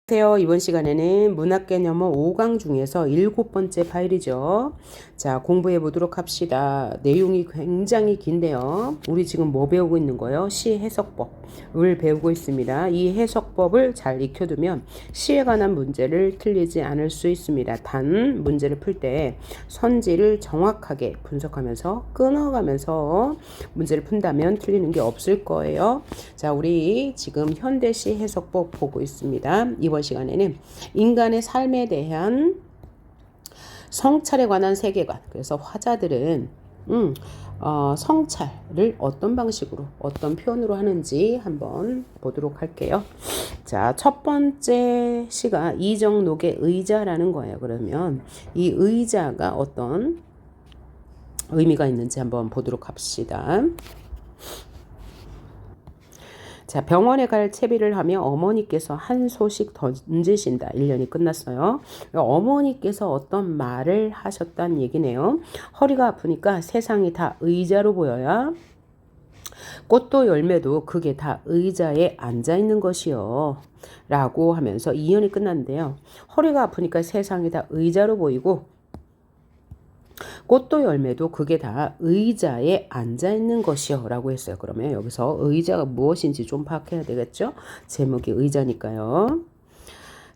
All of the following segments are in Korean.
안녕하세요. 이번 시간에는 문학개념어 5강 중에서 7번째 파일이죠. 자, 공부해 보도록 합시다. 내용이 굉장히 긴데요. 우리 지금 뭐 배우고 있는 거예요? 시 해석법을 배우고 있습니다. 이 해석법을 잘 익혀두면 시에 관한 문제를 틀리지 않을 수 있습니다. 단, 문제를 풀 때 선지를 정확하게 분석하면서 끊어가면서 문제를 푼다면 틀리는 게 없을 거예요. 자, 우리 지금 현대시 해석법 보고 있습니다. 이번 시간에는 인간의 삶에 대한 성찰에 관한 세계관. 그래서 화자들은 성찰을 어떤 방식으로, 어떤 표현으로 하는지 한번 보도록 할게요. 자, 첫 번째 시가 이정록의 의자라는 거예요. 그러면 이 의자가 어떤 의미가 있는지 한번 보도록 합시다. 자, 병원에 갈 채비를 하며 어머니께서 한 소식 던지신다. 1년이 끝났어요. 어머니께서 어떤 말을 하셨다는 얘기네요. 허리가 아프니까 세상이 다 의자로 보여야 꽃도 열매도 그게 다 의자에 앉아있는 것이요. 라고 하면서 2년이 끝났는데요. 허리가 아프니까 세상이 다 의자로 보이고 꽃도 열매도 그게 다 의자에 앉아있는 것이요 라고 했어요. 그러면 여기서 의자가 무엇인지 좀 파악해야 되겠죠? 제목이 의자니까요.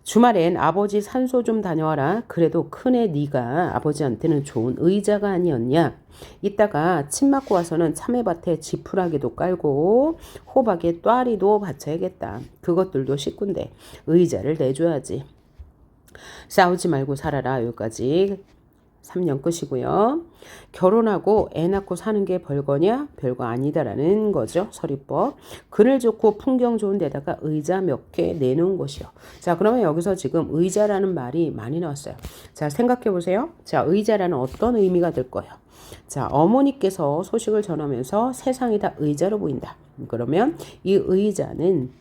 주말엔 아버지 산소 좀 다녀와라. 그래도 큰애 네가 아버지한테는 좋은 의자가 아니었냐. 이따가 침 맞고 와서는 참외밭에 지푸라기도 깔고 호박에 또아리도 받쳐야겠다. 그것들도 식구인데 의자를 내줘야지. 싸우지 말고 살아라. 여기까지 3년 끝이고요. 결혼하고 애 낳고 사는 게 별거냐? 별거 아니다라는 거죠. 서리법. 그늘 좋고 풍경 좋은 데다가 의자 몇 개 내놓은 것이요. 자, 그러면 여기서 지금 의자라는 말이 많이 나왔어요. 자, 생각해 보세요. 자, 의자라는 어떤 의미가 될 거예요. 자, 어머니께서 소식을 전하면서 세상이 다 의자로 보인다. 그러면 이 의자는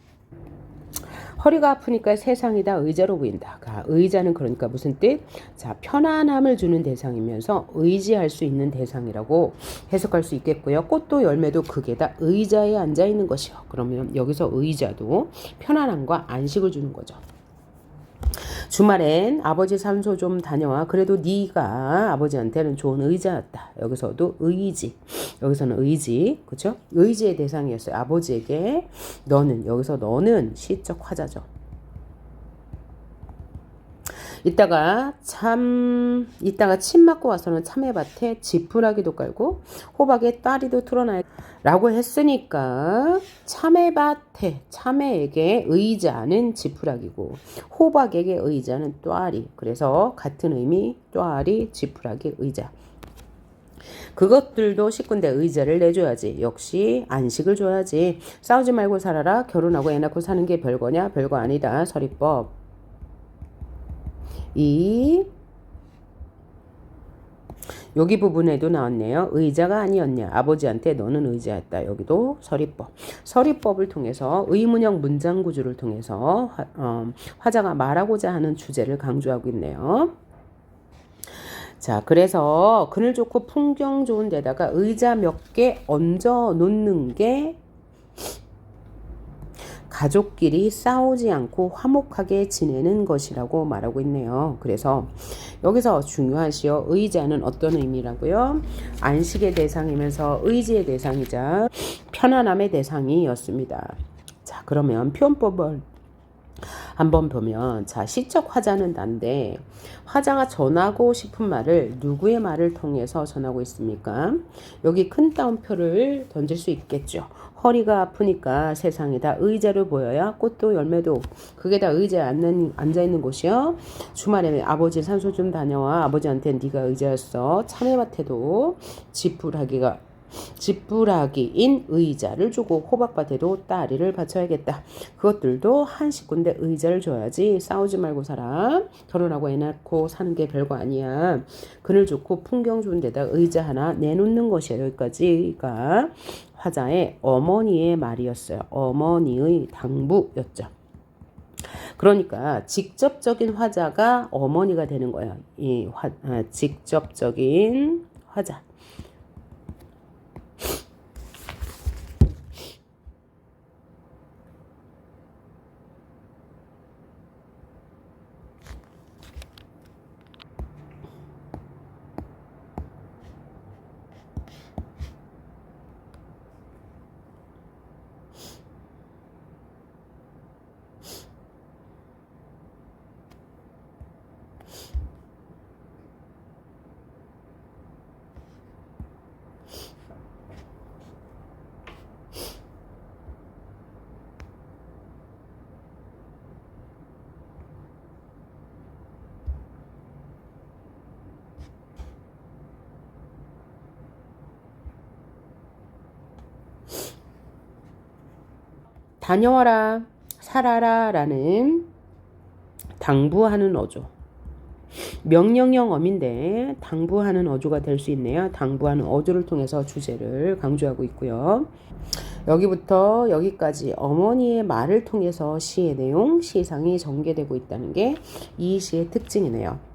허리가 아프니까 세상이 다 의자로 보인다. 의자는 그러니까 무슨 뜻? 자, 편안함을 주는 대상이면서 의지할 수 있는 대상이라고 해석할 수 있겠고요. 꽃도 열매도 그게 다 의자에 앉아 있는 것이요. 그러면 여기서 의자도 편안함과 안식을 주는 거죠. 주말엔 아버지 산소 좀 다녀와. 그래도 네가 아버지한테는 좋은 의자였다. 여기서도 의지. 여기서는 의지. 그렇죠? 의지의 대상이었어요. 아버지에게 여기서 너는 시적 화자죠. 이따가 침 맞고 와서는 참외밭에 지푸라기도 깔고 호박에 따리도 틀어놔 라고 했으니까 참외에게 의자는 지푸라기고 호박에게 의자는 또아리. 그래서 같은 의미 또아리, 지푸라기, 의자. 그것들도 식구인데 의자를 내줘야지. 역시 안식을 줘야지. 싸우지 말고 살아라. 결혼하고 애 낳고 사는 게 별거냐? 별거 아니다. 서리법. 여기 부분에도 나왔네요. 의자가 아니었냐. 아버지한테 너는 의자였다. 여기도 서리법. 서리법을 통해서 의문형 문장 구조를 통해서 화자가 말하고자 하는 주제를 강조하고 있네요. 자, 그래서 그늘 좋고 풍경 좋은 데다가 의자 몇 개 얹어 놓는 게 가족끼리 싸우지 않고 화목하게 지내는 것이라고 말하고 있네요. 그래서 여기서 중요한 시요. 의자는 어떤 의미라고요? 안식의 대상이면서 의지의 대상이자 편안함의 대상이었습니다. 자, 그러면 표현법을 한번 보면 자, 시적 화자는 난데 화자가 전하고 싶은 말을 누구의 말을 통해서 전하고 있습니까? 여기 큰 따옴표를 던질 수 있겠죠. 허리가 아프니까 세상에 다 의자로 보여야 꽃도 열매도 그게 다 의자에 앉아있는 곳이요. 주말에 아버지 산소 좀 다녀와. 아버지한테 네가 의자였어. 참외밭에도 지푸라기인 의자를 주고 호박밭에도 따리를 바쳐야겠다. 그것들도 한 식구인데 의자를 줘야지. 싸우지 말고 살아. 결혼하고 애 낳고 사는 게 별거 아니야. 그늘 좋고 풍경 좋은 데다 의자 하나 내놓는 것이야. 여기까지가 화자의 어머니의 말이었어요. 어머니의 당부였죠. 그러니까 직접적인 화자가 어머니가 되는 거예요. 직접적인 화자. 다녀와라, 살아라 라는 당부하는 어조. 명령형 어민데 당부하는 어조가 될 수 있네요. 당부하는 어조를 통해서 주제를 강조하고 있고요. 여기부터 여기까지 어머니의 말을 통해서 시의 내용, 시상이 전개되고 있다는 게 이 시의 특징이네요.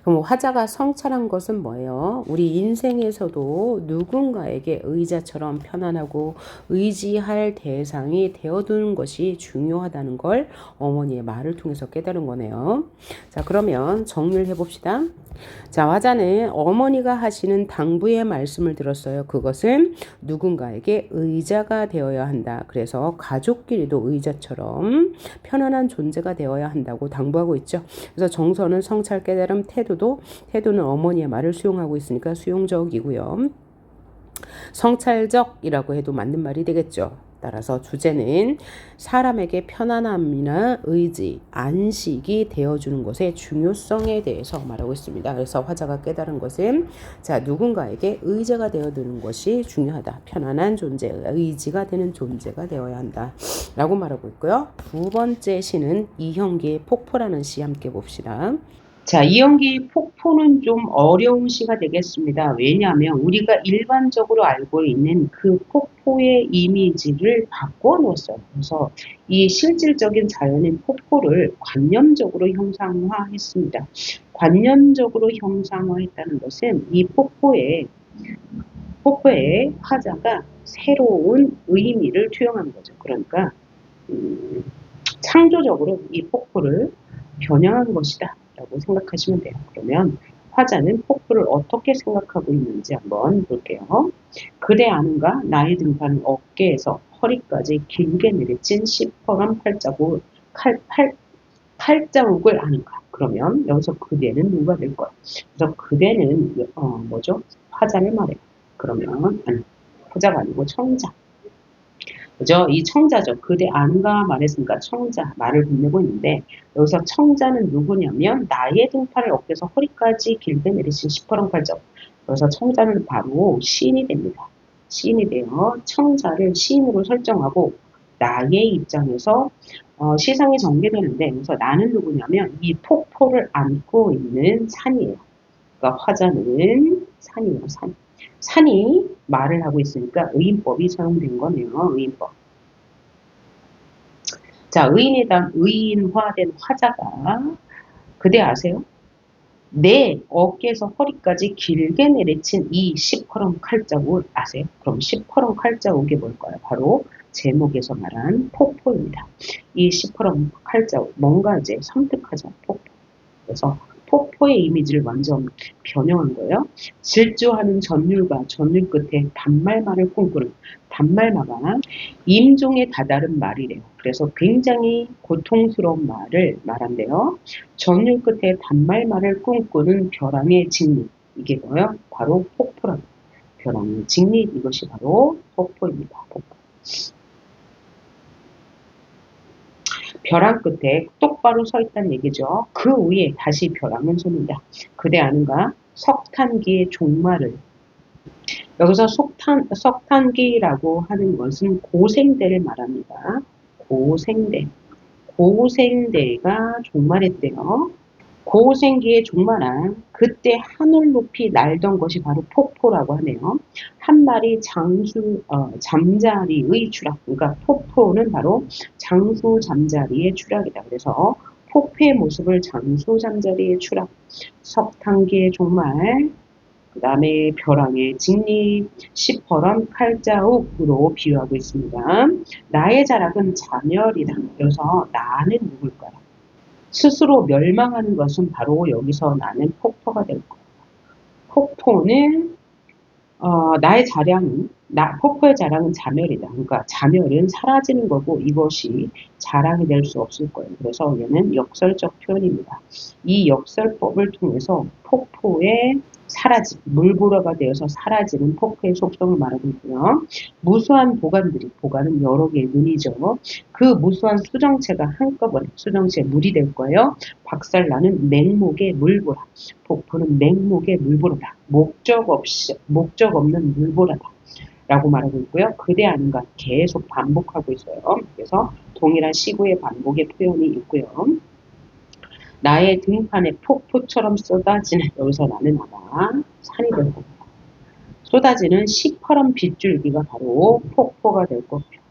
그럼 화자가 성찰한 것은 뭐예요? 우리 인생에서도 누군가에게 의자처럼 편안하고 의지할 대상이 되어두는 것이 중요하다는 걸 어머니의 말을 통해서 깨달은 거네요. 자, 그러면 정리를 해봅시다. 자, 화자는 어머니가 하시는 당부의 말씀을 들었어요. 그것은 누군가에게 의자가 되어야 한다. 그래서 가족끼리도 의자처럼 편안한 존재가 되어야 한다고 당부하고 있죠. 그래서 정서는 성찰, 깨달음, 태도는 어머니의 말을 수용하고 있으니까 수용적이고요. 성찰적이라고 해도 맞는 말이 되겠죠. 따라서 주제는 사람에게 편안함이나 의지, 안식이 되어주는 것의 중요성에 대해서 말하고 있습니다. 그래서 화자가 깨달은 것은 자, 누군가에게 의자가 되어주는 것이 중요하다. 편안한 존재, 의지가 되는 존재가 되어야 한다. 라고 말하고 있고요. 두 번째 시는 이형기의 폭포라는 시 함께 봅시다. 자, 이형기의 폭포는 좀 어려운 시가 되겠습니다. 왜냐하면 우리가 일반적으로 알고 있는 그 폭포의 이미지를 바꿔 놓았어요. 그래서 이 실질적인 자연인 폭포를 관념적으로 형상화했습니다. 관념적으로 형상화했다는 것은 이 폭포에 화자가 새로운 의미를 투영한 거죠. 그러니까 창조적으로 이 폭포를 변형한 것이다 라고 생각하시면 돼요. 그러면 화자는 폭포를 어떻게 생각하고 있는지 한번 볼게요. 그대 아는가? 나의 등판은 어깨에서 허리까지 길게 내리친 시퍼런 팔자국을 아는가? 그러면 여기서 그대는 누가 될 거야? 그래서 그대는 뭐죠? 화자를 말해요. 그러면 화자가 아니고 청자. 그죠? 이 청자죠. 그대 아는가 말했으니까 청자 말을 빛내고 있는데 여기서 청자는 누구냐면 나의 등팔을 어깨에서 허리까지 길게 내리신 시퍼런 팔자국. 그래서 청자는 바로 시인이 됩니다. 시인이 돼요. 청자를 시인으로 설정하고 나의 입장에서 시상이 전개되는데 그래서 나는 누구냐면 이 폭포를 안고 있는 산이에요. 그러니까 화자는 산이에요. 산. 산이 말을 하고 있으니까 의인법이 사용된 거네요. 의인법. 자, 의인화된 화자가 그대 아세요? 내 어깨에서 허리까지 길게 내리친 이 시퍼런 칼자국 아세요? 그럼 시퍼런 칼자국이 뭘까요? 바로 제목에서 말한 폭포입니다. 이 시퍼런 칼자국 뭔가 이제 섬뜩하죠. 폭포. 그래서 폭포의 이미지를 완전 변형한 거예요. 질주하는 전율과 전율 끝에 단말말을 꿈꾸는 단말마가 임종에 다다른 말이래요. 그래서 굉장히 고통스러운 말을 말한대요. 전율 끝에 단말말을 꿈꾸는 벼랑의 직립. 이게 뭐예요? 바로 폭포랍니다. 벼랑의 직립 이것이 바로 폭포입니다. 폭포. 벼랑 끝에 똑바로 서 있다는 얘기죠. 그 위에 다시 벼랑은 섭니다. 그대 아는가? 석탄기의 종말을. 여기서 석탄기라고 하는 것은 고생대를 말합니다. 고생대. 고생대가 종말했대요. 고생기의 종말한 그때 하늘 높이 날던 것이 바로 폭포라고 하네요. 한 마리 잠자리의 추락. 그러니까 폭포는 바로 장수 잠자리의 추락이다. 그래서 폭포의 모습을 장수 잠자리의 추락, 석탄기의 종말, 그 다음에 벼랑의 직립, 시퍼런 칼자국으로 비유하고 있습니다. 나의 자락은 자멸이다. 그래서 나는 누굴까요? 스스로 멸망하는 것은 바로 여기서 나는 폭포가 될 거예요. 폭포는 나의 자랑은 폭포의 자랑은 자멸이다. 그러니까 자멸은 사라지는 거고 이것이 자랑이 될 수 없을 거예요. 그래서 얘는 역설적 표현입니다. 이 역설법을 통해서 폭포의 사라짐, 물보라가 되어서 사라지는 폭포의 속성을 말하고 있고요. 무수한 보관은 여러 개의 눈이죠. 그 무수한 수정체가 한꺼번에 수정체에 물이 될 거예요. 박살나는 맹목의 물보라. 폭포는 맹목의 물보라다. 목적 없는 물보라다. 라고 말하고 있고요. 그대 아는가 계속 반복하고 있어요. 그래서 동일한 시구의 반복의 표현이 있고요. 나의 등판에 폭포처럼 쏟아지는, 여기서 나는 아마 산이 될 겁니다. 쏟아지는 시퍼런 빗줄기가 바로 폭포가 될 겁니다.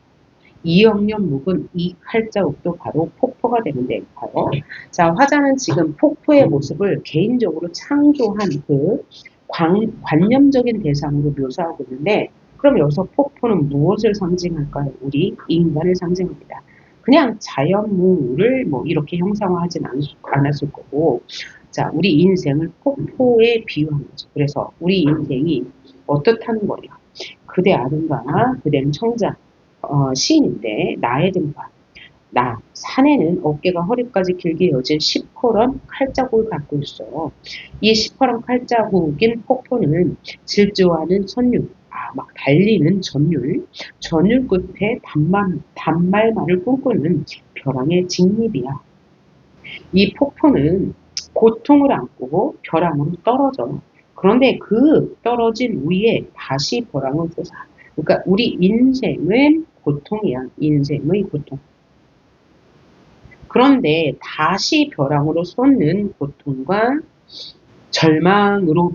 이억년 묵은 이 칼자국도 바로 폭포가 되는 데일까요? 자, 화자는 지금 폭포의 모습을 개인적으로 창조한 그 관념적인 대상으로 묘사하고 있는데, 그럼 여기서 폭포는 무엇을 상징할까요? 우리 인간을 상징합니다. 그냥 자연물을 뭐 이렇게 형상화하진 않았을 거고, 자, 우리 인생을 폭포에 비유한 거죠. 그래서 우리 인생이 어떻다는 거예요? 그대 아는가? 그대는 청자. 시인인데 나의 등판. 나 산에는 어깨가 허리까지 길게 이어진 시퍼런 칼자국을 갖고 있어. 이 시퍼런 칼자국인 폭포는 질주하는 선율, 막 달리는 전율, 전율 끝에 단말만을 꿈꾸는 벼랑의 직립이야. 이 폭포는 고통을 안고 벼랑으로 떨어져. 그런데 그 떨어진 위에 다시 벼랑을 쏟아. 그러니까 우리 인생은 고통이야. 인생의 고통. 그런데 다시 벼랑으로 쏟는 고통과 절망으로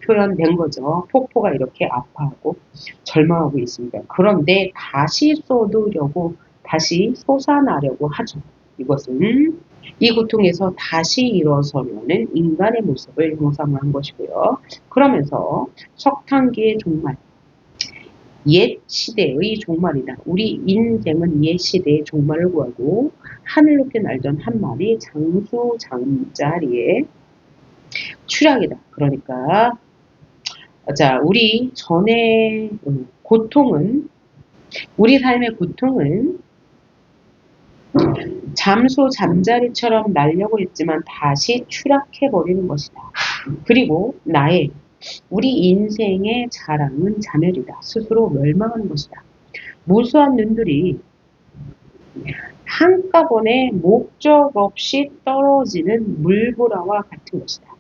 표현된 거죠. 폭포가 이렇게 아파하고 절망하고 있습니다. 그런데 다시 쏟으려고, 다시 솟아나려고 하죠. 이것은 이 고통에서 다시 일어서려는 인간의 모습을 형상화한 것이고요. 그러면서 석탄기의 종말, 옛 시대의 종말이다. 우리 인생은 옛 시대의 종말을 구하고 하늘 높게 날던 한 마리 장수 잠자리에 추락이다. 그러니까 자, 우리 전에 고통은, 우리 삶의 고통은 잠수 잠자리처럼 날려고 했지만 다시 추락해버리는 것이다. 그리고 우리 인생의 자랑은 자멸이다. 스스로 멸망하는 것이다. 무수한 눈들이 한꺼번에 목적 없이 떨어지는 물보라와 같은 것이다.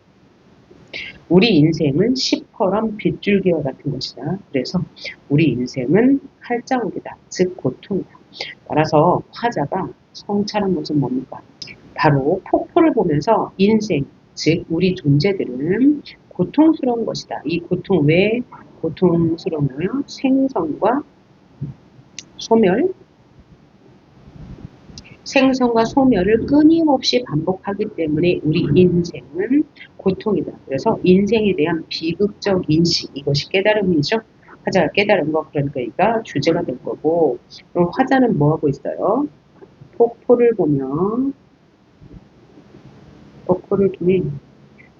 우리 인생은 시퍼런 빗줄기와 같은 것이다. 그래서 우리 인생은 칼자국이다. 즉 고통이다. 따라서 화자가 성찰한 것은 뭡니까? 바로 폭포를 보면서 인생, 즉 우리 존재들은 고통스러운 것이다. 이 고통 왜 고통스러워요? 생성과 소멸을 끊임없이 반복하기 때문에 우리 인생은 고통이다. 그래서 인생에 대한 비극적 인식, 이것이 깨달음이죠. 화자가 깨달은 거, 그러니까 주제가 될 거고, 그럼 화자는 뭐 하고 있어요? 폭포를 통해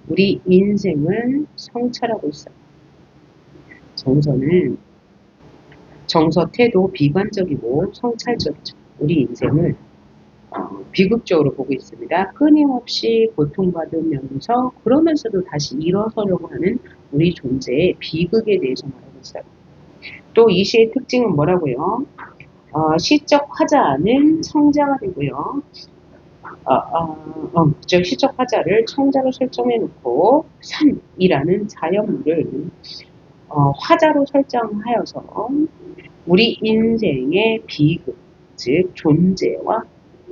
우리 인생을 성찰하고 있어요. 정서 태도 비관적이고 성찰적이죠. 우리 인생을 비극적으로 보고 있습니다. 끊임없이 고통받으면서 그러면서도 다시 일어서려고 하는 우리 존재의 비극에 대해서 말하고 있어요. 또 이 시의 특징은 뭐라고요? 시적 화자는 청자가 되고요. 시적 화자를 청자로 설정해 놓고 산이라는 자연물을 화자로 설정하여서 우리 인생의 비극, 즉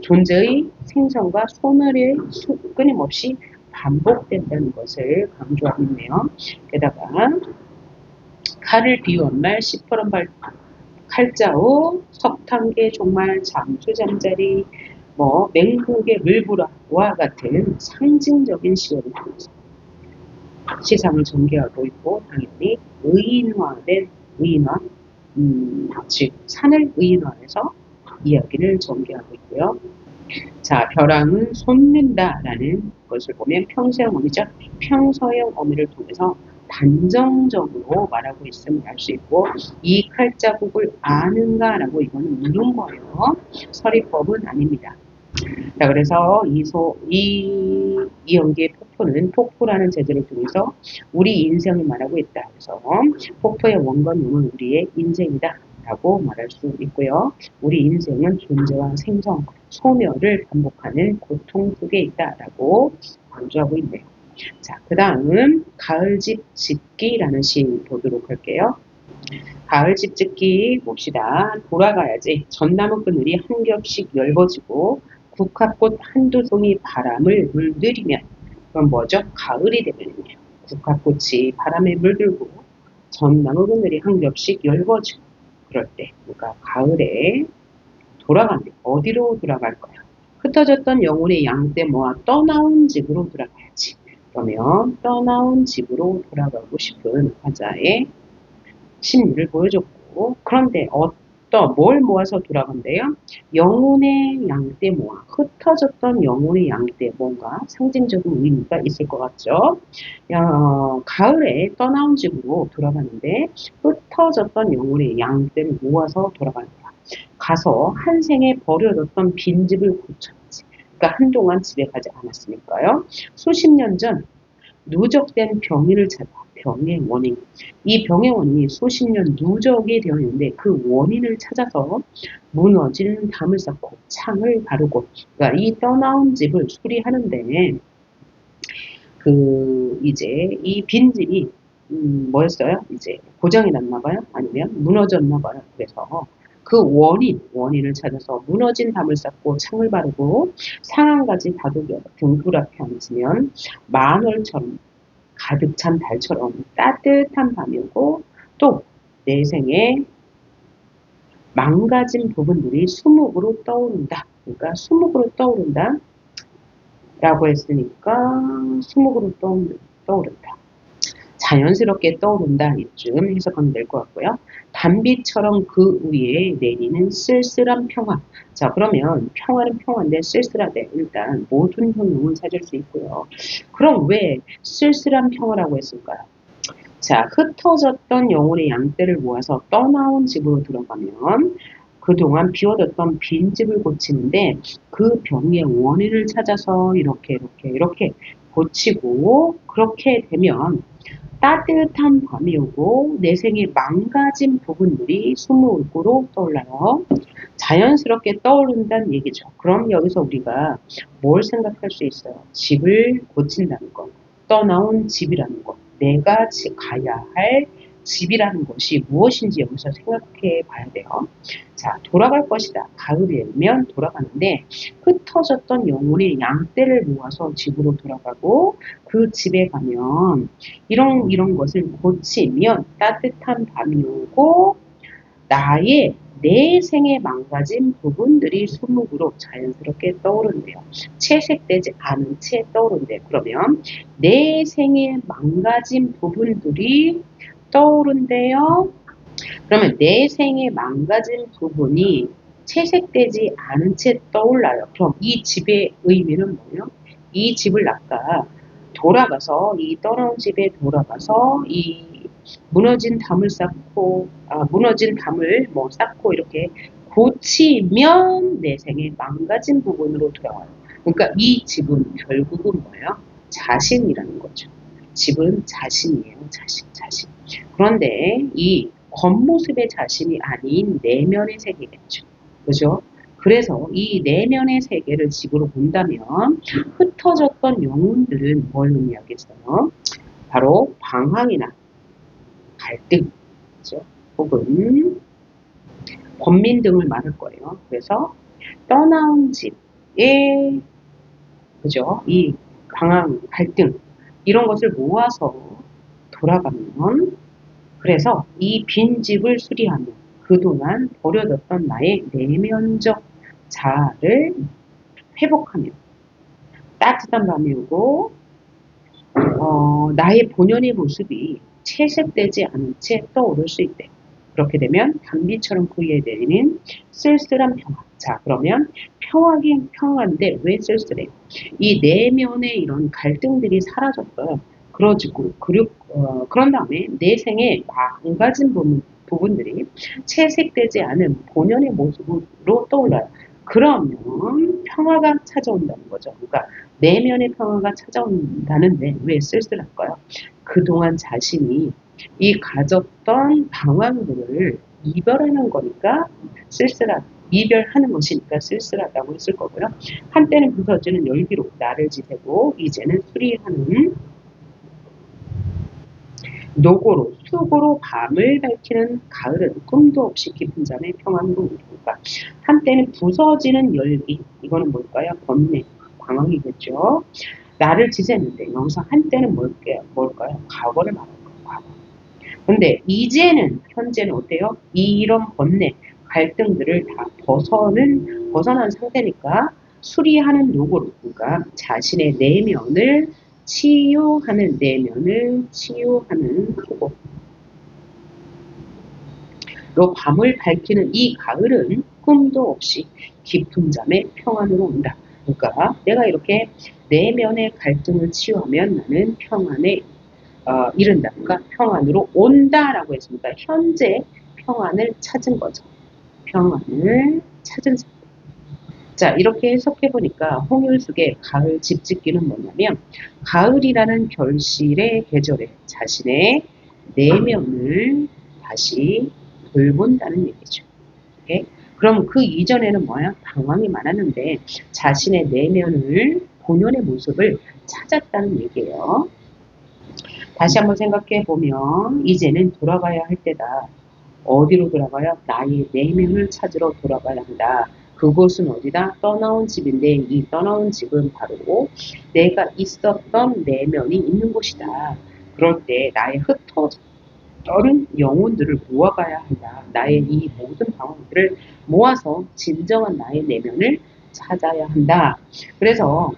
존재의 생성과 소멸이 끊임없이 반복된다는 것을 강조하고 있네요. 게다가 칼을 비유한 말, 시퍼런 칼자우, 석탄계 종말, 잠수 잠자리, 맹국의 물보라와 같은 상징적인 시어를 통해서 시상을 전개하고 있고, 당연히 즉 산을 의인화해서 이야기를 전개하고 있고요. 자, 벼랑은 솟는다라는 것을 보면 평서형 어미죠. 평서형 어미를 통해서 단정적으로 말하고 있음을 알 수 있고, 이 칼자국을 아는가라고 이거는 묻는 거예요. 서리법은 아닙니다. 자, 그래서 이 연기의 폭포는 폭포라는 제재를 통해서 우리 인생을 말하고 있다. 그래서 폭포의 원건용은 우리의 인생이다 라고 말할 수 있고요. 우리 인생은 존재와 생성, 소멸을 반복하는 고통 속에 있다라고 강조하고 있네요. 자, 그 다음은 가을집 짓기라는 시 보도록 할게요. 가을 집짓기 봅시다. 돌아가야지. 전나무 그늘이 한 겹씩 열거지고 국화꽃 한두 송이 바람을 물들이면 그건 뭐죠? 가을이 되면요. 국화꽃이 바람에 물들고 전나무 그늘이 한 겹씩 열거지고 그럴 때 그러니까 가을에 돌아간대. 어디로 돌아갈까요? 흩어졌던 영혼의 양떼 모아 떠나온 집으로 돌아가야지. 그러면 떠나온 집으로 돌아가고 싶은 화자의 심리를 보여줬고 그런데 뭘 모아서 돌아간대요? 영혼의 양떼 모아 흩어졌던 영혼의 양떼 뭔가 상징적인 의미가 있을 것 같죠? 가을에 떠나온 집으로 돌아가는데 흩어졌던 영혼의 양떼를 모아서 돌아간다. 가서 한 생에 버려뒀던 빈집을 고쳤지. 그러니까 한동안 집에 가지 않았으니까요. 수십 년 전 누적된 병인을 찾아 병의 원인. 이 병의 원인이 수십 년 누적이 되어 있는데 그 원인을 찾아서 무너진 담을 쌓고 창을 바르고 그러니까 이 떠나온 집을 수리하는데 이제 이 빈집이 뭐였어요? 이제 고장이 났나 봐요? 아니면 무너졌나 봐요. 그래서 그 원인을 찾아서 무너진 담을 쌓고 창을 바르고 상한가지 다독여 등불 앞에 앉으면 만월처럼 가득 찬 달처럼 따뜻한 밤이고 또 내 생에 망가진 부분들이 수묵으로 떠오른다. 그러니까 수묵으로 떠오른다. 라고 했으니까 수묵으로 떠오른다. 자연스럽게 떠오른다. 이쯤 해석하면 될 것 같고요. 단비처럼 그 위에 내리는 쓸쓸한 평화. 자, 그러면 평화는 평화인데 쓸쓸하대. 일단 모든 형용은 찾을 수 있고요. 그럼 왜 쓸쓸한 평화라고 했을까요? 자, 흩어졌던 영혼의 양떼를 모아서 떠나온 집으로 들어가면 그동안 비워뒀던 빈집을 고치는데 그 병의 원인을 찾아서 이렇게 고치고 그렇게 되면 따뜻한 밤이 오고 내 생에 망가진 부분들이 스물고로 떠올라요. 자연스럽게 떠오른다는 얘기죠. 그럼 여기서 우리가 뭘 생각할 수 있어요? 집을 고친다는 것, 떠나온 집이라는 것, 내가 가야 할 집이라는 것이 무엇인지 여기서 생각해 봐야 돼요. 자, 돌아갈 것이다. 가을이면 돌아가는데 흩어졌던 영혼의 양떼를 모아서 집으로 돌아가고 그 집에 가면 이런 것을 고치면 따뜻한 밤이 오고 나의 내 생에 망가진 부분들이 수묵으로 자연스럽게 떠오른대요. 채색되지 않은 채 떠오른대. 그러면 내 생에 망가진 부분들이 떠오른대요. 그러면 내 생에 망가진 부분이 채색되지 않은 채 떠올라요. 그럼 이 집의 의미는 뭐예요? 이 집을 아까 돌아가서 이 떠나온 집에 돌아가서 이 무너진 담을 쌓고 무너진 담을 쌓고 이렇게 고치면 내 생에 망가진 부분으로 돌아와요. 그러니까 이 집은 결국은 뭐예요? 자신이라는 거죠. 집은 자신이에요. 자신. 그런데 이 겉모습의 자신이 아닌 내면의 세계겠죠. 그죠? 그래서 이 내면의 세계를 집으로 본다면 흩어졌던 영혼들은 뭘 의미하겠어요? 바로 방황이나 갈등, 그죠? 혹은 번민 등을 말할 거예요. 그래서 떠나온 집에 그죠? 이 방황, 갈등 이런 것을 모아서 돌아가면 그래서 이 빈집을 수리하며 그동안 버려뒀던 나의 내면적 자아를 회복하며 따뜻한 밤이 오고 나의 본연의 모습이 채색되지 않은 채 떠오를 수 있대. 그렇게 되면 단비처럼 그 위에 내리는 쓸쓸한 평화. 자, 그러면 평화긴 평화인데 왜 쓸쓸해? 이 내면의 이런 갈등들이 사라졌어요. 그런 다음에 내 생에 망가진 부분들이 채색되지 않은 본연의 모습으로 떠올라요. 그러면 평화가 찾아온다는 거죠. 그러니까 내면의 평화가 찾아온다는데 왜 쓸쓸할까요? 그동안 자신이 이 가졌던 방황들을 이별하는 거니까 이별하는 것이니까 쓸쓸하다고 했을 거고요. 한때는 부서지는 열기로 나를 지새고 이제는 수리하는 노고로 쑥으로 밤을 밝히는 가을은 꿈도 없이 깊은 잠의 평안으로 옵니까. 한때는 부서지는 열기, 이거는 뭘까요? 번뇌, 방황이겠죠. 나를 지새는데 여기서 한때는 뭘까요? 과거를 말하는 거예요. 과거. 근데 이제는 현재는 어때요? 이런 번뇌, 갈등들을 다 벗어난 상태니까 수리하는 노고로, 그러니까 자신의 내면을 치유하는 수고로 밤을 밝히는 이 가을은 꿈도 없이 깊은 잠의 평안으로 온다. 그러니까 내가 이렇게 내면의 갈등을 치유하면 나는 평안에 이른다. 그러니까 평안으로 온다라고 했습니다. 현재 평안을 찾은 거죠. 평안을 찾은 상태. 자, 이렇게 해석해 보니까 홍율숙의 가을 집짓기는 뭐냐면 가을이라는 결실의 계절에 자신의 내면을 다시 돌본다는 얘기죠. 오케이? 그럼 그 이전에는 뭐야? 방황이 많았는데 자신의 내면을 본연의 모습을 찾았다는 얘기예요. 다시 한번 생각해 보면 이제는 돌아가야 할 때다. 어디로 돌아가요? 나의 내면을 찾으러 돌아가야 한다. 그곳은 어디다? 떠나온 집인데 이 떠나온 집은 바로 내가 있었던 내면이 있는 곳이다. 그럴 때 나의 흩어져버린 영혼들을 모아가야 한다. 나의 이 모든 방황들을 모아서 진정한 나의 내면을 찾아야 한다. 그래서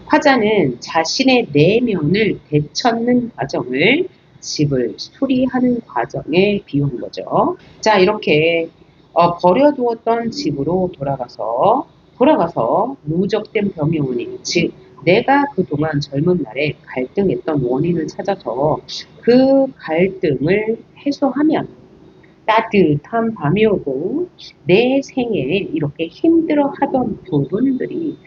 화자는 자신의 내면을 되찾는 과정을 집을 수리하는 과정에 비운 거죠. 자, 이렇게 버려두었던 집으로 돌아가서 누적된 병영운이, 즉 내가 그동안 젊은 날에 갈등했던 원인을 찾아서 그 갈등을 해소하면 따뜻한 밤이 오고 내 생에 이렇게 힘들어하던 부분들이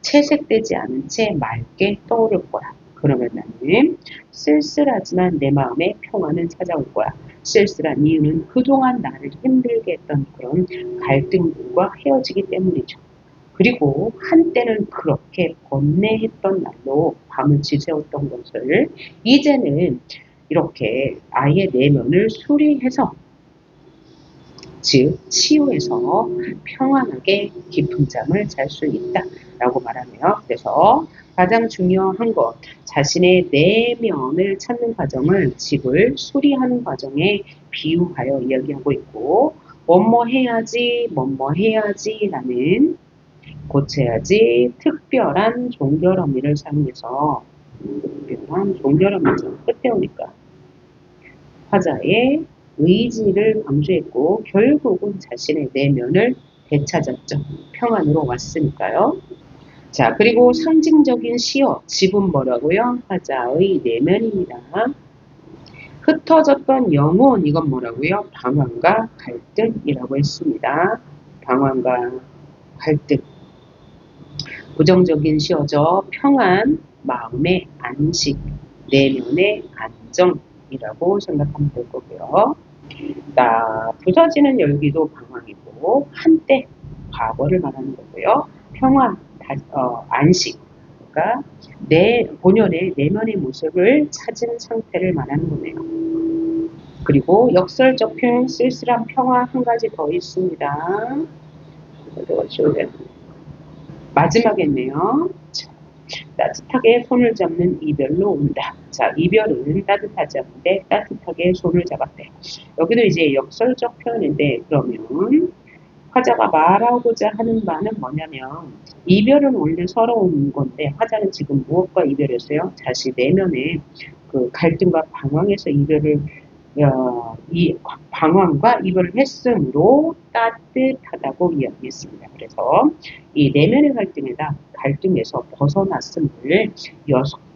채색되지 않은 채 맑게 떠오를 거야. 그러면 나는 쓸쓸하지만 내 마음에 평안은 찾아올 거야. 쓸쓸한 이유는 그동안 나를 힘들게 했던 그런 갈등들과 헤어지기 때문이죠. 그리고 한때는 그렇게 번뇌했던 날로 밤을 지새웠던 것을 이제는 이렇게 아예 내면을 수리해서, 즉 치유해서 평안하게 깊은 잠을 잘 수 있다라고 말하네요. 그래서 가장 중요한 것, 자신의 내면을 찾는 과정을 집을 수리하는 과정에 비유하여 이야기하고 있고, 뭐뭐 해야지 라는 고쳐야지 특별한 종결어미를 사용해서, 특별한 종결어미죠. 끝에 오니까 화자의 의지를 강조했고 결국은 자신의 내면을 되찾았죠. 평안으로 왔으니까요. 자, 그리고 상징적인 시어, 집은 뭐라고요? 화자의 내면입니다. 흩어졌던 영혼, 이건 뭐라고요? 방황과 갈등이라고 했습니다. 방황과 갈등. 부정적인 시어죠. 평안, 마음의 안식, 내면의 안정이라고 생각하면 될 거고요. 부서지는 열기도 방황이고 한때 과거를 말하는 거고요. 평안, 안식, 그러니까 내 본연의 내면의 모습을 찾은 상태를 말하는 거네요. 그리고 역설적 표현 쓸쓸한 평화 한 가지 더 있습니다. 마지막이네요. 따뜻하게 손을 잡는 이별로 온다. 자, 이별은 따뜻하지 않은데 따뜻하게 손을 잡았대. 여기도 이제 역설적 표현인데, 그러면 화자가 말하고자 하는 바는 뭐냐면 이별은 원래 서러운 건데 화자는 지금 무엇과 이별했어요? 자신 내면의 그 갈등과 방황에서 이 방황과 이별을 했으므로 따뜻하다고 이야기했습니다. 그래서 이 내면의 갈등에서 벗어났음을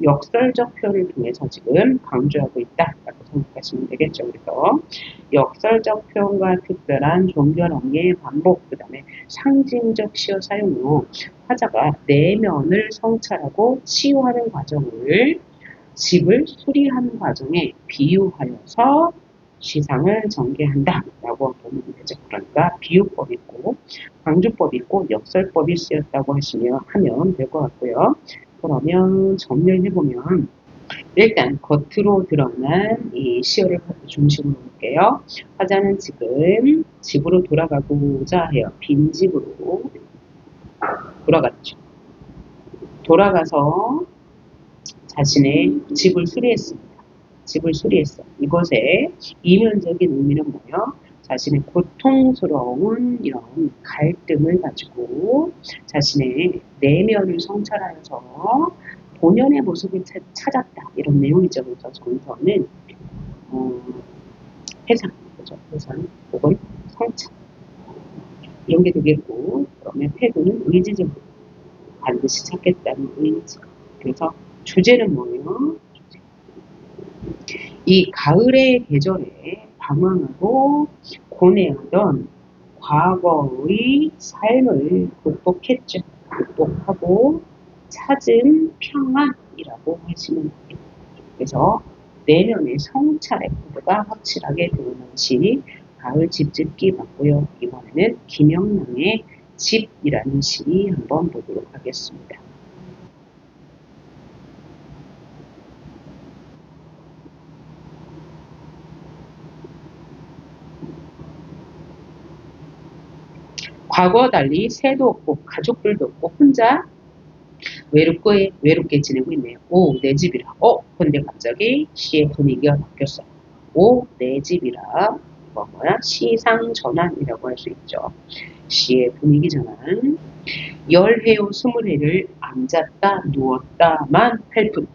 역설적 표현을 통해서 지금 강조하고 있다라고 생각하시면 되겠죠. 그래서 역설적 표현과 특별한 종결어미의 반복, 그 다음에 상징적 시어 사용 후 화자가 내면을 성찰하고 치유하는 과정을 집을 수리하는 과정에 비유하여서 시상을 전개한다라고 보면 되죠. 그러니까 비유법이 있고 강조법이 있고 역설법이 쓰였다고 하면 될 것 같고요. 그러면 정리를 해보면 일단 겉으로 드러난 이 시어를 중심으로 볼게요. 화자는 지금 집으로 돌아가고자 해요. 빈 집으로 돌아갔죠. 돌아가서 자신의 집을 수리했습니다. 집을 수리했어. 이것의 이면적인 의미는 뭐예요? 자신의 고통스러운 이런 갈등을 가지고 자신의 내면을 성찰하여서 본연의 모습을 찾았다. 이런 내용이죠. 그래서 정서는 회상, 그죠? 회상 혹은 성찰 이런 게 되겠고, 그러면 태도는 의지적으로 반드시 찾겠다는 의지. 그래서 주제는 뭐예요? 이 가을의 계절에 방황하고 고뇌하던 과거의 삶을 극복했죠. 극복하고 찾은 평안이라고 하시면 됩니다. 그래서 내면의 성찰의 코드가 확실하게 드러난 시 가을 집짓기 맞고요. 이번에는 김영란의 집이라는 시 한번 보도록 하겠습니다. 과거와 달리 새도 없고 가족들도 없고 혼자 외롭게 지내고 있네요. 오, 내 집이라. 근데 갑자기 시의 분위기가 바뀌었어. 오, 내 집이라. 이거 뭐야? 시상 전환이라고 할 수 있죠. 시의 분위기 전환. 열해요 스물해를 앉았다 누웠다만 할 뿐.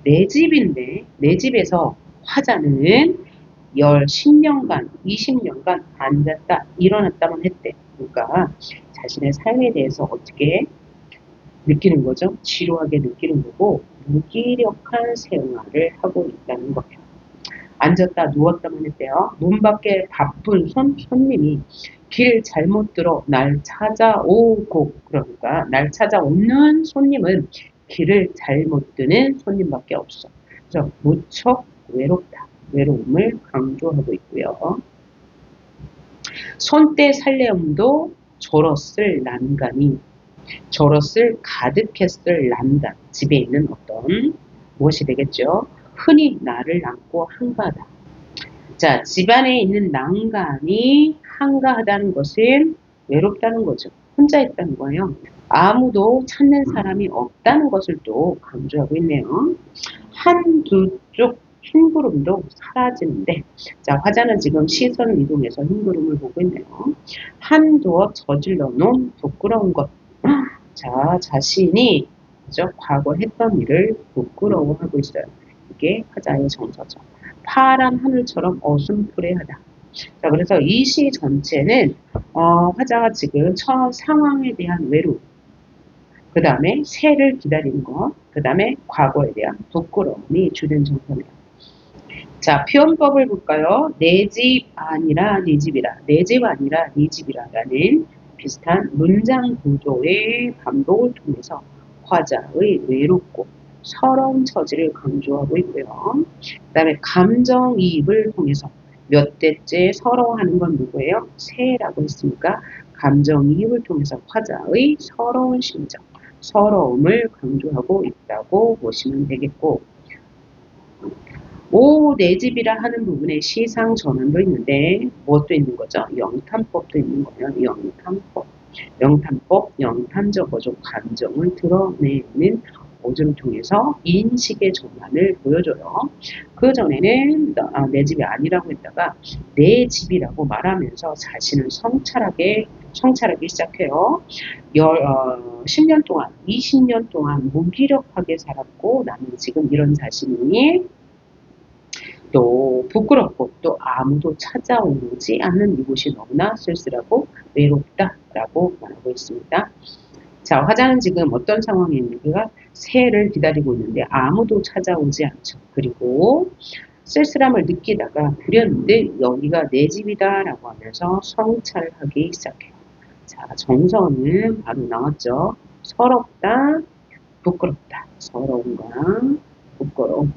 내 집인데 내 집에서 화자는 10년간 20년간 앉았다 일어났다만 했대. 그러니까 자신의 삶에 대해서 어떻게 느끼는 거죠? 지루하게 느끼는 거고 무기력한 생활을 하고 있다는 거예요. 앉았다 누웠다만 했대요. 문 밖에 바쁜 손님이 길 잘못 들어 날 찾아오고, 그러니까 날 찾아오는 손님은 길을 잘못 드는 손님밖에 없어. 그래서 무척 외롭다. 외로움을 강조하고 있고요. 손때 살레움도 졸었을 난간이, 졸었을 가득했을 난간, 집에 있는 어떤 무엇이 되겠죠? 흔히 나를 안고 한가하다. 자, 집안에 있는 난간이 한가하다는 것은 외롭다는 거죠. 혼자 있다는 거예요. 아무도 찾는 사람이 없다는 것을 또 강조하고 있네요. 한두 쪽 흰구름도 사라지는데, 자, 화자는 지금 시선을 이동해서 흰구름을 보고 있네요. 한두어 저질러 놓은 부끄러운 것. 자, 자신이 그죠? 과거 했던 일을 부끄러워하고 있어요. 이게 화자의 정서죠. 파란 하늘처럼 어슴푸레하다. 자, 그래서 이 시 전체는 화자가 지금 처 상황에 대한 외로움, 그 다음에 새를 기다리는 것, 그 다음에 과거에 대한 부끄러움이 주된 정서네요. 자, 표현법을 볼까요? 내 집 아니라 네 집이라, 내 집 아니라 네 집이라라는 비슷한 문장 구조의 반복을 통해서 화자의 외롭고 서러운 처지를 강조하고 있고요. 그 다음에 감정이입을 통해서 몇 대째 서러워하는 건 누구예요? 새라고 했으니까 감정이입을 통해서 화자의 서러운 심정, 서러움을 강조하고 있다고 보시면 되겠고, 오, 내 집이라 하는 부분에 시상 전환도 있는데 무엇도 있는 거죠? 영탄법도 있는 거예요. 영탄법. 영탄법, 영탄적 어조 감정을 드러내는 어조를 통해서 인식의 전환을 보여줘요. 그 전에는 내 집이 아니라고 했다가 내 집이라고 말하면서 자신을 성찰하기 시작해요. 10년 동안, 20년 동안 무기력하게 살았고 나는 지금 이런 자신이 또 부끄럽고 또 아무도 찾아오지 않는 이곳이 너무나 쓸쓸하고 외롭다라고 말하고 있습니다. 자, 화자는 지금 어떤 상황에 있는가? 새해를 기다리고 있는데 아무도 찾아오지 않죠. 그리고 쓸쓸함을 느끼다가 불현듯 여기가 내 집이다 라고 하면서 성찰하기 시작해요. 자, 정서는 바로 나왔죠. 서럽다, 부끄럽다. 서러움과 부끄러움.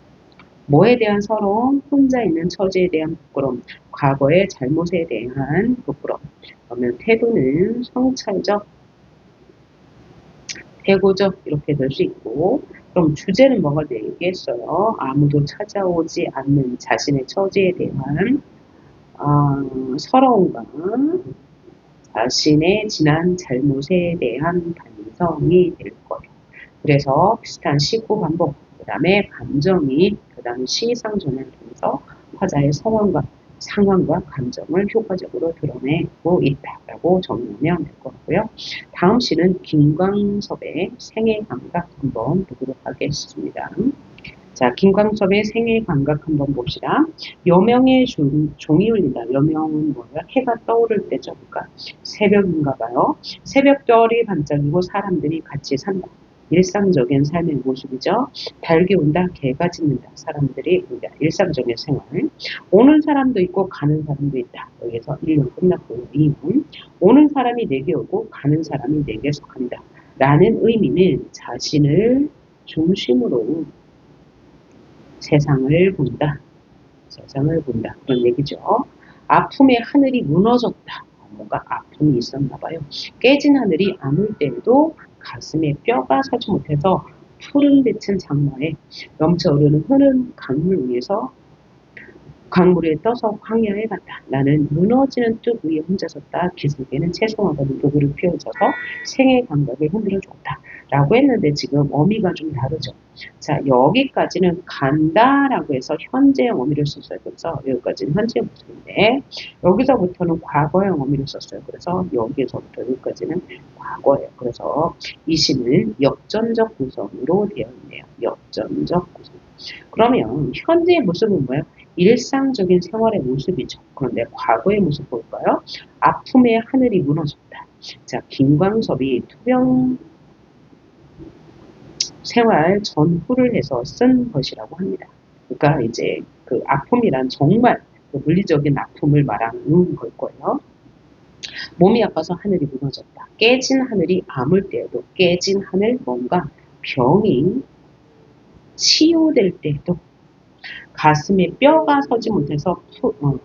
뭐에 대한 서러움? 혼자 있는 처지에 대한 부끄러움, 과거의 잘못에 대한 부끄러움. 그러면 태도는 성찰적, 태고적 이렇게 될 수 있고, 그럼 주제는 뭐가 되겠어요? 아무도 찾아오지 않는 자신의 처지에 대한 서러움과 자신의 지난 잘못에 대한 반성이 될 거예요. 그래서 비슷한 시구 반복, 그 다음에 감정이 그 다음에 시상전을 통해서 화자의 상황과 감정을 효과적으로 드러내고 있다라고 정리하면 될 것 같고요. 다음 시는 김광섭의 생애 감각 한번 보도록 하겠습니다. 자, 김광섭의 생애 감각 한번 봅시다. 여명의 종이 울린다. 여명은 뭐예요? 해가 떠오를 때죠. 그러니까 새벽인가 봐요. 새벽별이 반짝이고 사람들이 같이 산다. 일상적인 삶의 모습이죠. 달기 온다, 개가 짖는다. 사람들이 온다. 일상적인 생활. 오는 사람도 있고 가는 사람도 있다. 여기서 1년 끝났고요. 2년. 오는 사람이 내게 오고 가는 사람이 내게 속한다. 라는 의미는 자신을 중심으로 세상을 본다. 세상을 본다. 그런 얘기죠. 아픔의 하늘이 무너졌다. 뭔가 아픔이 있었나 봐요. 깨진 하늘이 아물 때에도 가슴에 뼈가 서지 못해서 푸른 빛은 장마에 넘쳐흐르는 흐른 강물 위에서 강물에 떠서 황야에 갔다. 나는 무너지는 뚝 위에 혼자 섰다. 기슭에는 채송화가 누룩을 피워져서 생의 감각을 흔들어 줬다. 라고 했는데 지금 어미가 좀 다르죠. 자, 여기까지는 간다라고 해서 현재형 어미를 썼어요. 그래서 여기까지는 현재 모습인데 여기서부터는 과거형 어미를 썼어요. 그래서 여기에서부터 여기까지는 과거예요. 그래서 이 시는 역전적 구성으로 되어 있네요. 역전적 구성. 그러면 현재의 모습은 뭐예요? 일상적인 생활의 모습이죠. 그런데 과거의 모습 볼까요? 아픔의 하늘이 무너졌다. 자, 김광섭이 투병 생활 전후를 해서 쓴 것이라고 합니다. 그러니까 이제 그 아픔이란 정말 그 물리적인 아픔을 말하는 걸 거예요. 몸이 아파서 하늘이 무너졌다. 깨진 하늘이 아물 때에도 깨진 하늘 뭔가 병이 치유될 때에도 가슴에 뼈가 서지 못해서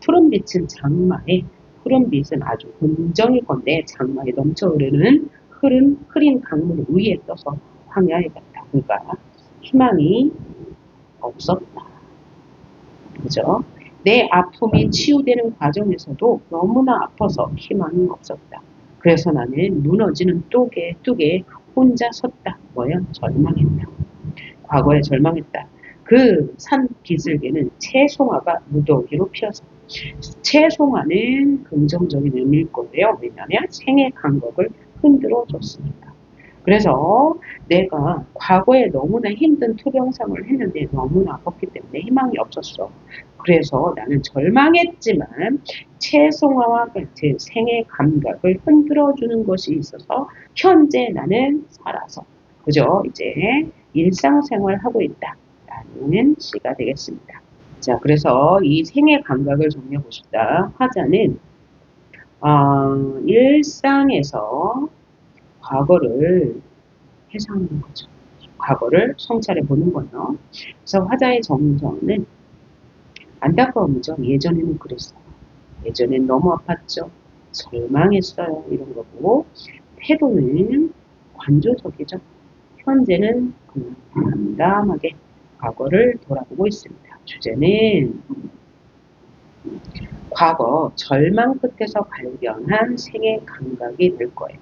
푸른 빛은 장마에 푸른 빛은 아주 긍정일 건데 장마에 넘쳐 흐르는 흐린 강물 위에 떠서 황야에 갔다. 그러니까 희망이 없었다. 그죠? 내 아픔이 치유되는 과정에서도 너무나 아파서 희망이 없었다. 그래서 나는 무너지는 뚝에 혼자 섰다. 뭐야? 절망했다. 과거에 절망했다. 그 산 기슭에는 채송화가 무더기로 피어서 채송화는 긍정적인 의미일 거예요. 왜냐하면 생의 감각을 흔들어 줬으니까. 그래서 내가 과거에 너무나 힘든 투병생활을 했는데 너무나 아팠기 때문에 희망이 없었어. 그래서 나는 절망했지만 채송화와 같은 생의 감각을 흔들어주는 것이 있어서 현재 나는 살아서 그죠? 이제 일상생활을 하고 있다. 라는 시가 되겠습니다. 자, 그래서 이 생의 감각을 정리해 보십시다. 화자는 일상에서 과거를 회상하는 거죠. 과거를 성찰해 보는 거예요. 그래서 화자의 정서는 안타까움이죠. 예전에는 그랬어요. 예전엔 너무 아팠죠. 절망했어요. 이런 거고 태도는 관조적이죠. 현재는 그냥 담담하게 과거를 돌아보고 있습니다. 주제는 과거 절망 끝에서 발견한 생의 감각이 될 거예요.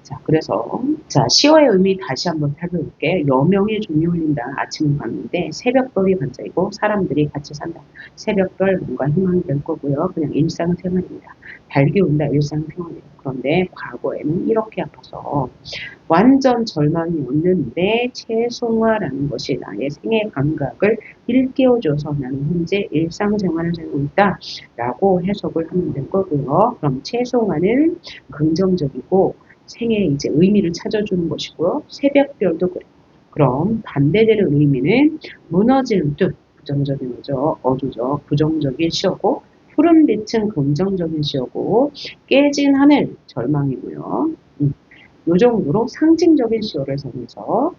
자, 그래서 시어의 의미 다시 한번 살펴볼게요. 여명의 종이 울린다. 아침은 밝는데 새벽별이 반짝이고 사람들이 같이 산다. 새벽별 뭔가 희망이 될 거고요. 그냥 일상생활입니다. 달기 온다. 일상생활이에요. 그런데 과거에는 이렇게 아파서 완전 절망이 없는데 채송화라는 것이 나의 생애 감각을 일깨워줘서 나는 현재 일상생활을 살고 있다 라고 해석을 하면 될 거고요. 그럼 채송화는 긍정적이고 생에 이제 의미를 찾아주는 것이고요. 새벽별도 그래. 그럼 반대되는 의미는 무너지는 뜻 부정적인 거죠. 어조죠. 부정적인 시어고 푸른 빛은 긍정적인 시어고 깨진 하늘 절망이고요. 이 정도로 상징적인 시어를 사용해서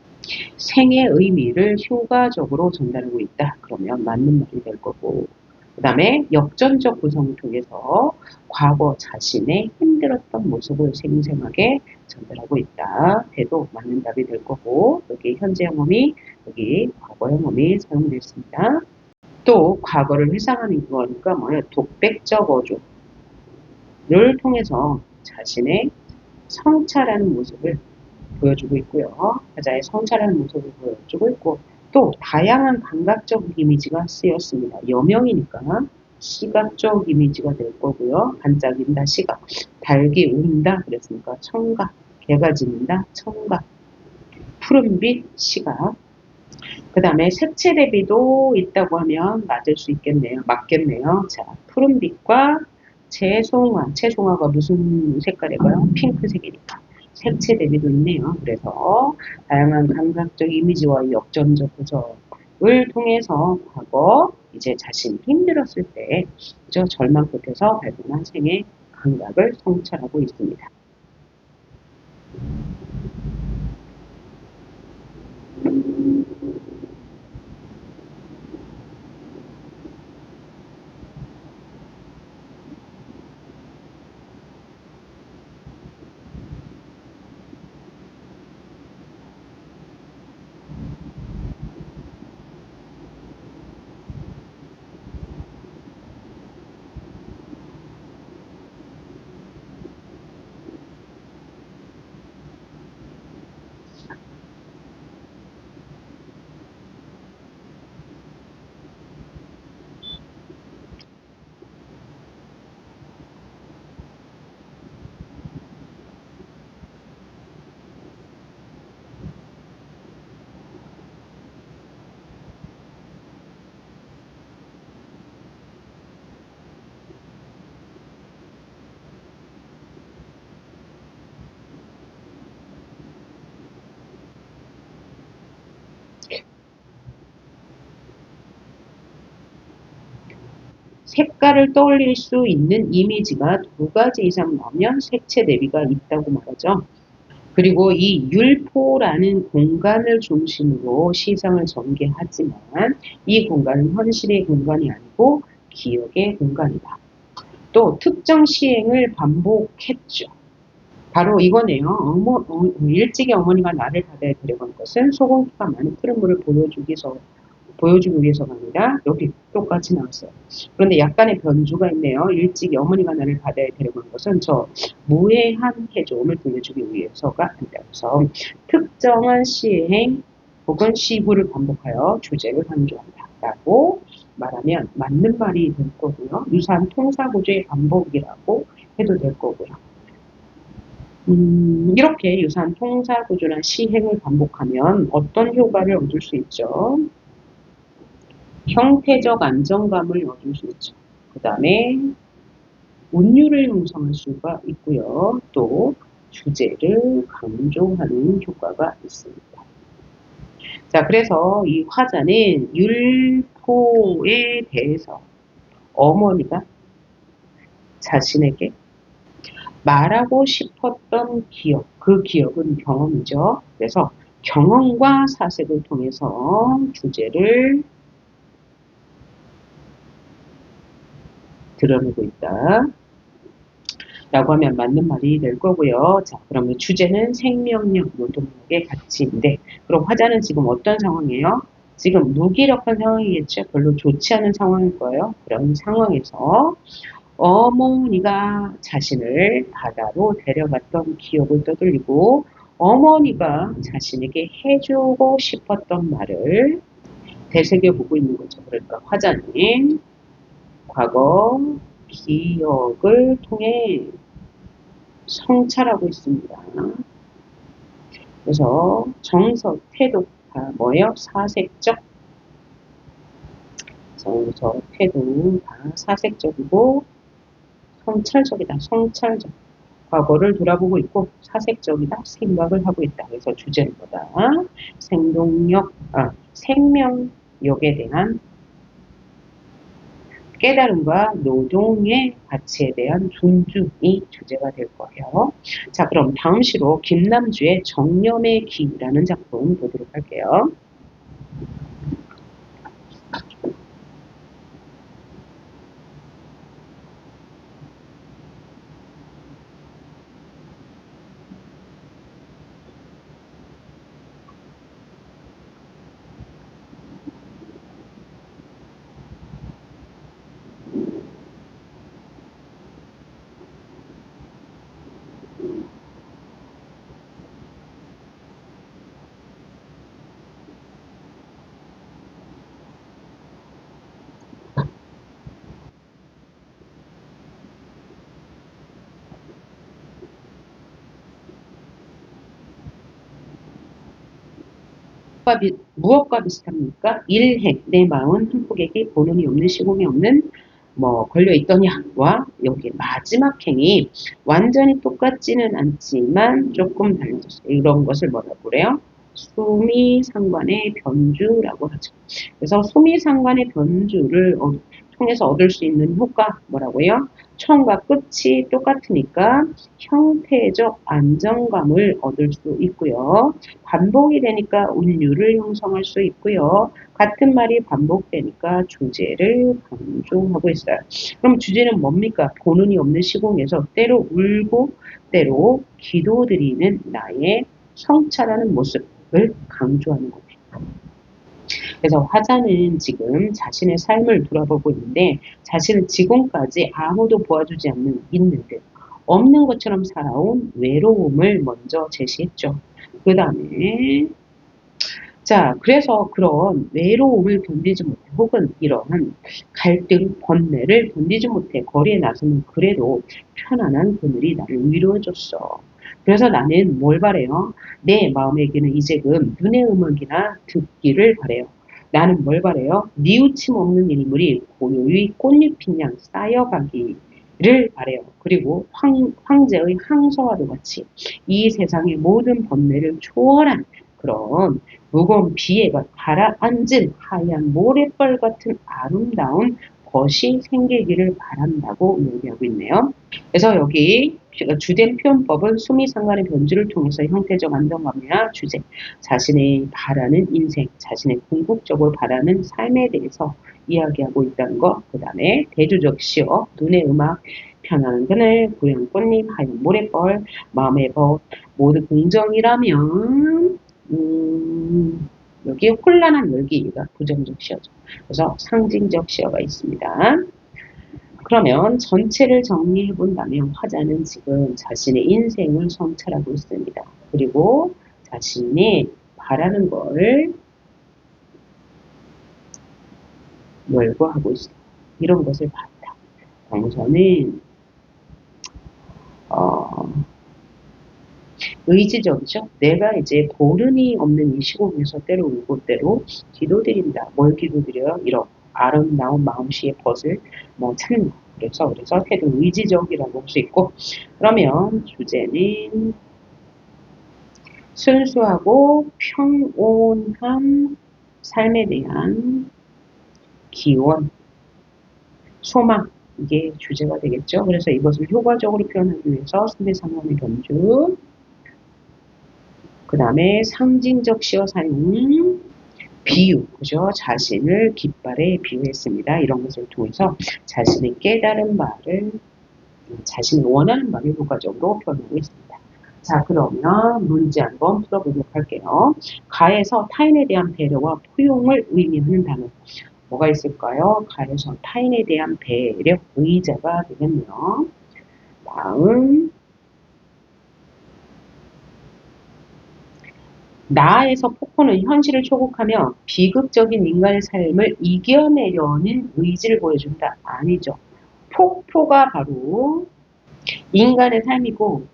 생의 의미를 효과적으로 전달하고 있다. 그러면 맞는 말이 될 거고 그 다음에 역전적 구성을 통해서 과거 자신의 힘들었던 모습을 생생하게 전달하고 있다 해도 맞는 답이 될 거고, 여기 현재 형음이, 여기 과거 형음이 사용되어 있습니다. 또 과거를 회상하는 거니까 뭐예요? 독백적 어조를 통해서 자신의 성찰하는 모습을 보여주고 있고요. 화자의 성찰하는 모습을 보여주고 있고, 또 다양한 감각적 이미지가 쓰였습니다. 여명이니까 시각적 이미지가 될 거고요. 반짝인다, 시각. 달기 운다 그랬으니까 청각. 개가 짖는다, 청각. 푸른빛, 시각. 그 다음에 색채 대비도 있다고 하면 맞을 수 있겠네요. 맞겠네요. 자, 푸른빛과 채송화가 무슨 색깔일까요? 핑크색이니까. 색채 대비도 있네요. 그래서 다양한 감각적 이미지와 역전적 구성을 통해서 과거 이제 자신이 힘들었을 때 그죠? 절망 끝에서 발견한 생의 감각을 성찰하고 있습니다. 색깔을 떠올릴 수 있는 이미지가 두 가지 이상 나오면 색채 대비가 있다고 말하죠. 그리고 이 율포라는 공간을 중심으로 시상을 전개하지만 이 공간은 현실의 공간이 아니고 기억의 공간이다. 또 특정 시행을 반복했죠. 바로 이거네요. 일찍이 어머니가 나를 바다에 데려간 것은 소금기가 많은 푸른 물을 보여주기 위해서가 아니라 여기 똑같이 나왔어요. 그런데 약간의 변주가 있네요. 일찍이 어머니가 나를 바다에 데려간 것은 저 무해한 해조음을 들려주기 위해서가 아니라 그래서 특정한 시행 혹은 시구를 반복하여 주제를 강조한다 라고 말하면 맞는 말이 될 거고요. 유사한 통사구조의 반복이라고 해도 될 거고요. 이렇게 유사한 통사구조나 시행을 반복하면 어떤 효과를 얻을 수 있죠? 형태적 안정감을 얻을 수 있죠. 그 다음에 운율을 형성할 수가 있고요. 또 주제를 강조하는 효과가 있습니다. 자, 그래서 이 화자는 율포에 대해서 어머니가 자신에게 말하고 싶었던 기억, 그 기억은 경험이죠. 그래서 경험과 사색을 통해서 주제를 드러내고 있다. 라고 하면 맞는 말이 될 거고요. 자, 그러면 주제는 생명력, 노동력의 가치인데, 그럼 화자는 지금 어떤 상황이에요? 지금 무기력한 상황이겠죠. 별로 좋지 않은 상황일 거예요. 그런 상황에서 어머니가 자신을 바다로 데려갔던 기억을 떠돌리고 어머니가 자신에게 해주고 싶었던 말을 되새겨보고 있는 거죠. 그러니까 화자는 과거 기억을 통해 성찰하고 있습니다. 그래서 정서, 태도 다 뭐예요? 사색적. 정서, 태도 다 사색적이고 성찰적이다. 성찰적. 과거를 돌아보고 있고 사색적이다. 생각을 하고 있다. 그래서 주제는 뭐다? 생명력에 대한 깨달음과 노동의 가치에 대한 존중이 주제가 될 거예요. 자, 그럼 다음 시로 김남주의 정념의 기라는 작품 보도록 할게요. 무엇과 비슷합니까? 일행, 내 마음 한 폭에게 본원이 없는 시공이 없는 뭐 걸려있더냐와 여기 마지막 행이 완전히 똑같지는 않지만 조금 달라졌어요. 이런 것을 뭐라고 그래요? 수미상관의 변주라고 하죠. 그래서 수미상관의 변주를 통해서 얻을 수 있는 효과 뭐라고요? 처음과 끝이 똑같으니까 형태적 안정감을 얻을 수 있고요. 반복이 되니까 운율을 형성할 수 있고요. 같은 말이 반복되니까 주제를 강조하고 있어요. 그럼 주제는 뭡니까? 본운이 없는 시공에서 때로 울고 때로 기도드리는 나의 성찰하는 모습을 강조하는 거예요. 그래서 화자는 지금 자신의 삶을 돌아보고 있는데 자신은 지금까지 아무도 도와주지 있는데 없는 것처럼 살아온 외로움을 먼저 제시했죠. 그 다음에 자, 그래서 그런 외로움을 견디지 못해 혹은 이런 갈등, 번뇌를 견디지 못해 거리에 나서면 그래도 편안한 그늘이 나를 위로해줬어. 그래서 나는 뭘 바래요? 내 마음에게는 이제금 눈의 음악이나 듣기를 바래요. 나는 뭘 바래요? 뉘우침 없는 일물이 고요히 꽃잎인 양 쌓여가기를 바래요. 그리고 황제의 항서와도 같이 이 세상의 모든 번뇌를 초월한 그런 무거운 비애가 가라앉은 하얀 모래벌 같은 아름다운 벗이 생기기를 바란다고 얘기하고 있네요. 그래서 여기 주된 표현법은 수미상관의 변주를 통해서 형태적 안정감이나 주제, 자신의 바라는 인생, 자신의 궁극적으로 바라는 삶에 대해서 이야기하고 있다는 것. 그 다음에 대조적 시어, 눈의 음악, 편안한 그늘, 고요한 꽃잎, 하얀 모래벌, 마음의 벗, 모두 긍정이라면 여기 혼란한 열기가 부정적 시어죠. 그래서 상징적 시어가 있습니다. 그러면 전체를 정리해 본다면 화자는 지금 자신의 인생을 성찰하고 있습니다. 그리고 자신이 바라는 걸 열거하고 있습니다. 이런 것을 봤다. 정서는 의지적이죠. 내가 이제 보름이 없는 이 시공에서 때로 울고 때로 기도드린다. 뭘 기도드려요? 이런 아름다운 마음씨의 벗을 찾는 거. 그래서 해도 의지적이라고 할 수 있고, 그러면 주제는 순수하고 평온한 삶에 대한 기원, 소망, 이게 주제가 되겠죠. 그래서 이것을 효과적으로 표현하기 위해서 수미상관의 변주, 그 다음에 상징적 시어 사용, 비유, 그죠? 자신을 깃발에 비유했습니다. 이런 것을 통해서 자신의 깨달은 바를, 자신이 원하는 바를 효과적으로 표현하고 있습니다. 자, 그러면 문제 한번 풀어보도록 할게요. 가에서 타인에 대한 배려와 포용을 의미하는 단어. 뭐가 있을까요? 가에서 타인에 대한 배려, 의자가 되겠네요. 다음, 나에서 폭포는 현실을 초국하며 비극적인 인간의 삶을 이겨내려는 의지를 보여준다. 아니죠. 폭포가 바로 인간의 삶이고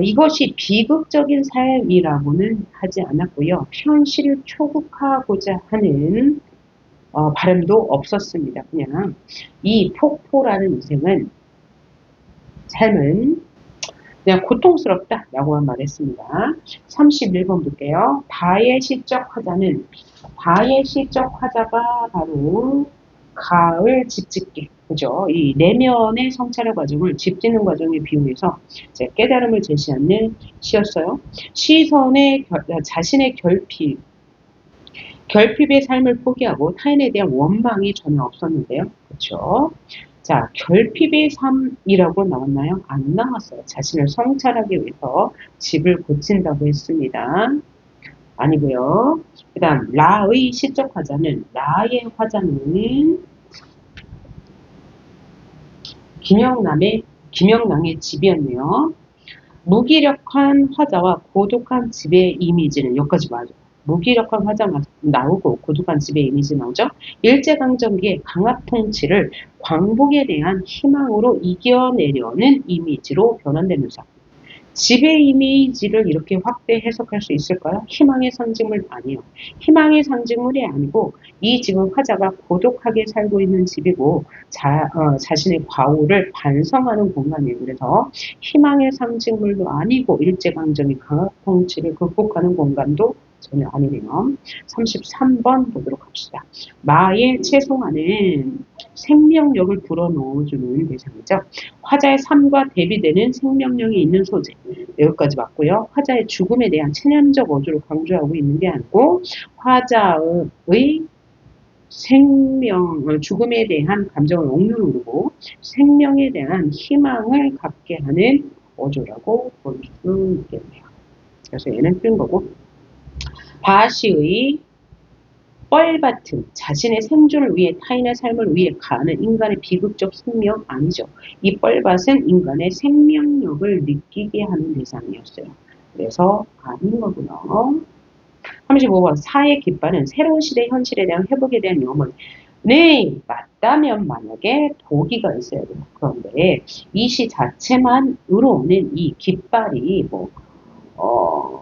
이것이 비극적인 삶이라고는 하지 않았고요. 현실을 초국하고자 하는 바람도 없었습니다. 그냥 이 폭포라는 삶은 그냥 고통스럽다라고만 말했습니다. 31번 볼게요. 바의 시적 화자가 바로 가을 집짓기, 그죠? 이 내면의 성찰의 과정을 집짓는 과정에 비유해서 깨달음을 제시하는 시였어요. 시선의 자신의 결핍의 삶을 포기하고 타인에 대한 원망이 전혀 없었는데요. 그렇죠? 자, 결핍의 삶이라고 나왔나요? 안 나왔어요. 자신을 성찰하기 위해서 집을 고친다고 했습니다. 아니고요. 그 다음 라의 시적 화자는 라의 화자는 김영랑의 집이었네요. 무기력한 화자와 고독한 집의 이미지는 여기까지 맞아요. 무기력한 화자가 나오고 고독한 집의 이미지 나오죠. 일제강점기의 강압 통치를 광복에 대한 희망으로 이겨내려는 이미지로 변환되면서 집의 이미지를 이렇게 확대 해석할 수 있을까요? 희망의 상징물 아니에요. 희망의 상징물이 아니고 이 집은 화자가 고독하게 살고 있는 집이고 자신의 과오를 반성하는 공간이에요. 그래서 희망의 상징물도 아니고 일제강점기 강압 통치를 극복하는 공간도 전혀 아니네요. 33번 보도록 합시다. 마의 채송화는 생명력을 불어넣어주는 대상이죠. 화자의 삶과 대비되는 생명력이 있는 소재. 여기까지 맞고요. 화자의 죽음에 대한 체념적 어조를 강조하고 있는 게 아니고 화자의 죽음에 대한 감정을 억누르고 생명에 대한 희망을 갖게 하는 어조라고 볼 수 있겠네요. 그래서 얘는 뜬 거고. 바시의 뻘밭은 자신의 생존을 위해 타인의 삶을 위해 가는 인간의 비극적 생명 아니죠. 이 뻘밭은 인간의 생명력을 느끼게 하는 대상이었어요. 그래서 아닌 거고요. 35번 사의 깃발은 새로운 시대 현실에 대한 회복에 대한 염원. 네, 맞다면 만약에 도기가 있어야 돼요. 그런데 이 시 자체만으로는 이 깃발이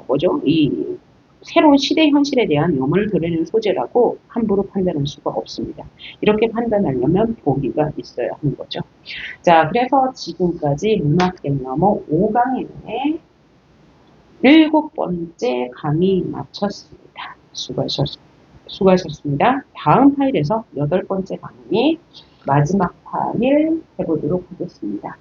뭐죠? 이 새로운 시대 현실에 대한 염원을 드러내는 소재라고 함부로 판단할 수가 없습니다. 이렇게 판단하려면 보기가 있어야 하는 거죠. 자, 그래서 지금까지 문학갱나무 5강의 7번째 강의 마쳤습니다. 수고하셨습니다. 다음 파일에서 8번째 강의 마지막 파일 해보도록 하겠습니다.